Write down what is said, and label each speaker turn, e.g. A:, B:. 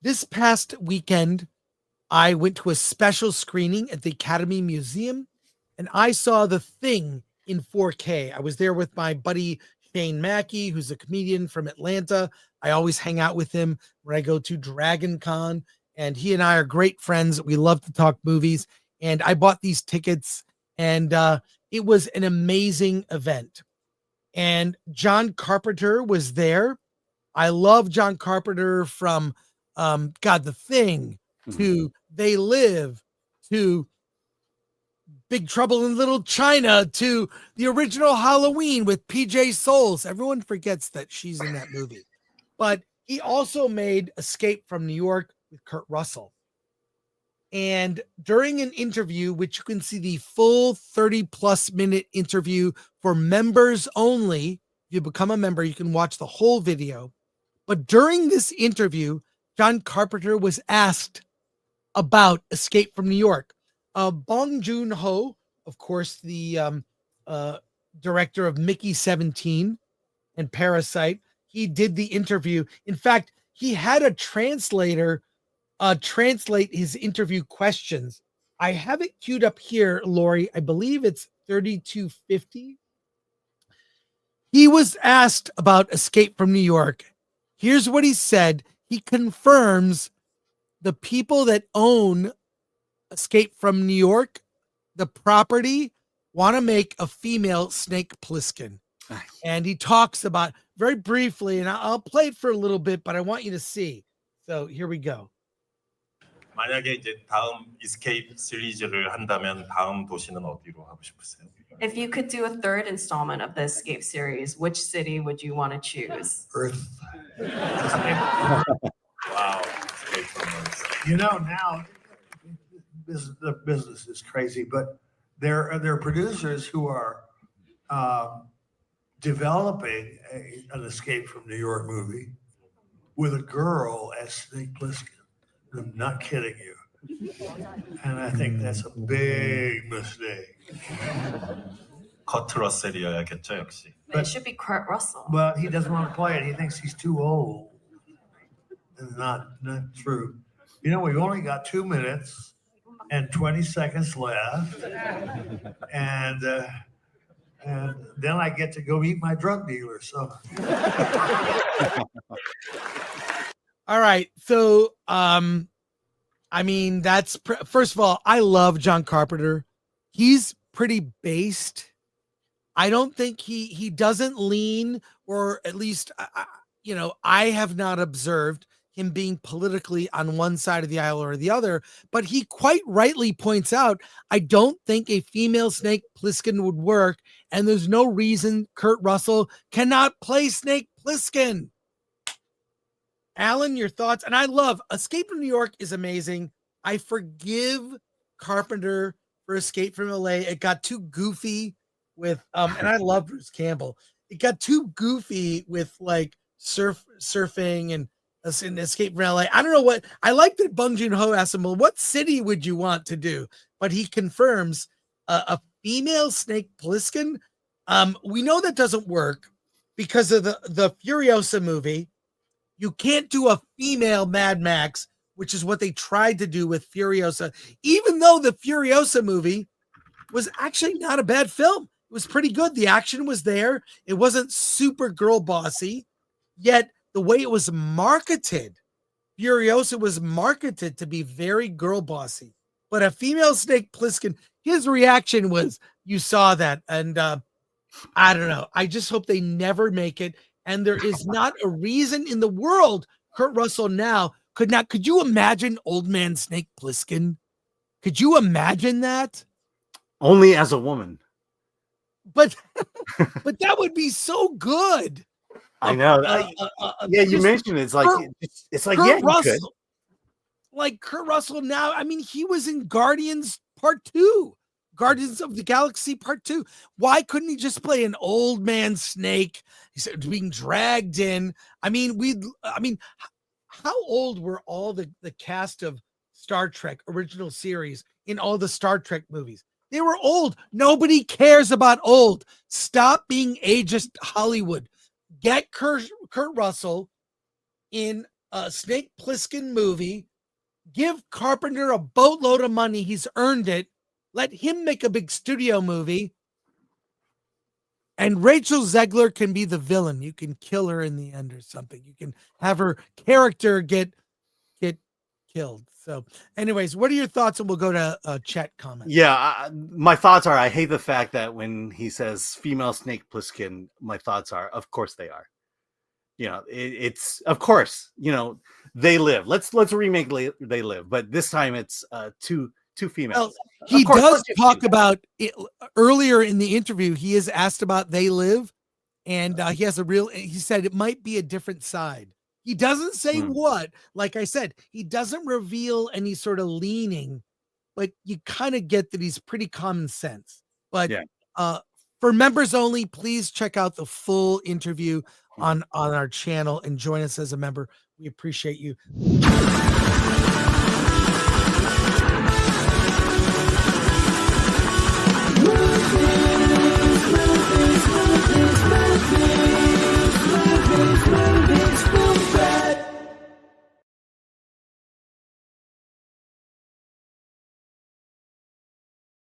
A: this past weekend, I went to a special screening at the Academy Museum, and I saw The Thing in 4K. I was there with my buddy Shane Mackey, who's a comedian from Atlanta. I always hang out with him when I go to Dragon Con, and he and I are great friends. We love to talk movies, and I bought these tickets, and it was an amazing event. And John Carpenter was there. I love John Carpenter from The Thing to They Live to Big Trouble in Little China to the original Halloween with PJ Souls. Everyone forgets that she's in that movie. But he also made Escape from New York with Kurt Russell. And during an interview, which you can see the full 30+ minute interview for members only, if you become a member, you can watch the whole video. But during this interview, John Carpenter was asked about Escape from New York. Bong Joon Ho, of course, the director of Mickey 17 and Parasite, he did the interview. In fact, he had a translator translate his interview questions. I have it queued up here, Lori. I believe it's 3250. He was asked about Escape from New York. Here's what he said. He confirms the people that own Escape from New York, the property, want to make a female Snake Plissken. And he talks about very briefly, and I'll play it for a little bit, but I want you to see. So here we go.
B: 만약에 이제 다음 Escape 시리즈를 한다면 다음 도시는 어디로 하고 싶으세요?
C: If you could do a third installment of the Escape series, which city would you want to choose?
D: Earth.
B: Wow.
D: You know, now the business is crazy, but there are producers who are developing an Escape from New York movie with a girl as Snake Plissken. I'm not kidding you. And I think that's a big mistake.
B: 커트 러셀이어야겠죠, 역시.
C: But it should be Kurt Russell.
D: But he doesn't want to play it. He thinks he's too old. It's not true. You know, we've only got 2 minutes and 20 seconds left. And then I get to go meet my drug dealer. So.
A: All right. So, I mean, that's first of all, I love John Carpenter. He's pretty based. I don't think he doesn't lean, or at least, I have not observed him being politically on one side of the aisle or the other, but he quite rightly points out, I don't think a female Snake Plissken would work. And there's no reason Kurt Russell cannot play Snake Plissken. Alan, your thoughts? And I love Escape from New York is amazing. I forgive Carpenter for Escape from LA. It got too goofy with, and I love Bruce Campbell. It got too goofy with like surfing and Escape from LA. I don't know what, I like that Bong Joon Ho asked him, well, what city would you want to do? But he confirms a female Snake Plissken. We know that doesn't work because of the Furiosa movie. You can't do a female Mad Max, which is what they tried to do with Furiosa, even though the Furiosa movie was actually not a bad film. It was pretty good. The action was there. It wasn't super girl bossy, yet the way it was marketed, Furiosa was marketed to be very girl bossy. But a female Snake Plissken, his reaction was, you saw that. And I don't know. I just hope they never make it. And there is not a reason in the world Kurt Russell now could you imagine old man Snake Plissken? Could you imagine that?
E: Only as a woman.
A: But that would be so good.
E: I know. Yeah, you mentioned it. It's like
A: Kurt
E: yeah,
A: Russell,
E: you could.
A: like Kurt Russell now. I mean, he was in Guardians Part 2, Guardians of the Galaxy Part 2. Why couldn't he just play an old man Snake? He's being dragged in. I mean, how old were all the cast of Star Trek original series in all the Star Trek movies? They were old. Nobody cares about old. Stop being ageist Hollywood. Get Kurt Russell in Snake Plissken movie. Give Carpenter a boatload of money. He's earned it. Let him make a big studio movie. And Rachel Zegler can be the villain. You can kill her in the end or something. You can have her character get killed. So, anyways, what are your thoughts? And we'll go to chat comments.
E: Yeah, my thoughts are, I hate the fact that when he says female Snake Plissken, my thoughts are, of course they are. You know, it's of course, you know, They Live. Let's remake They Live, but this time it's two females.
A: Well, he does talk about it earlier in the interview. He is asked about They Live, and he has he said it might be a different side. He doesn't say what. Like I said, he doesn't reveal any sort of leaning, but you kind of get that he's pretty common sense. But for members only, please check out the full interview on our channel and join us as a member. We appreciate you.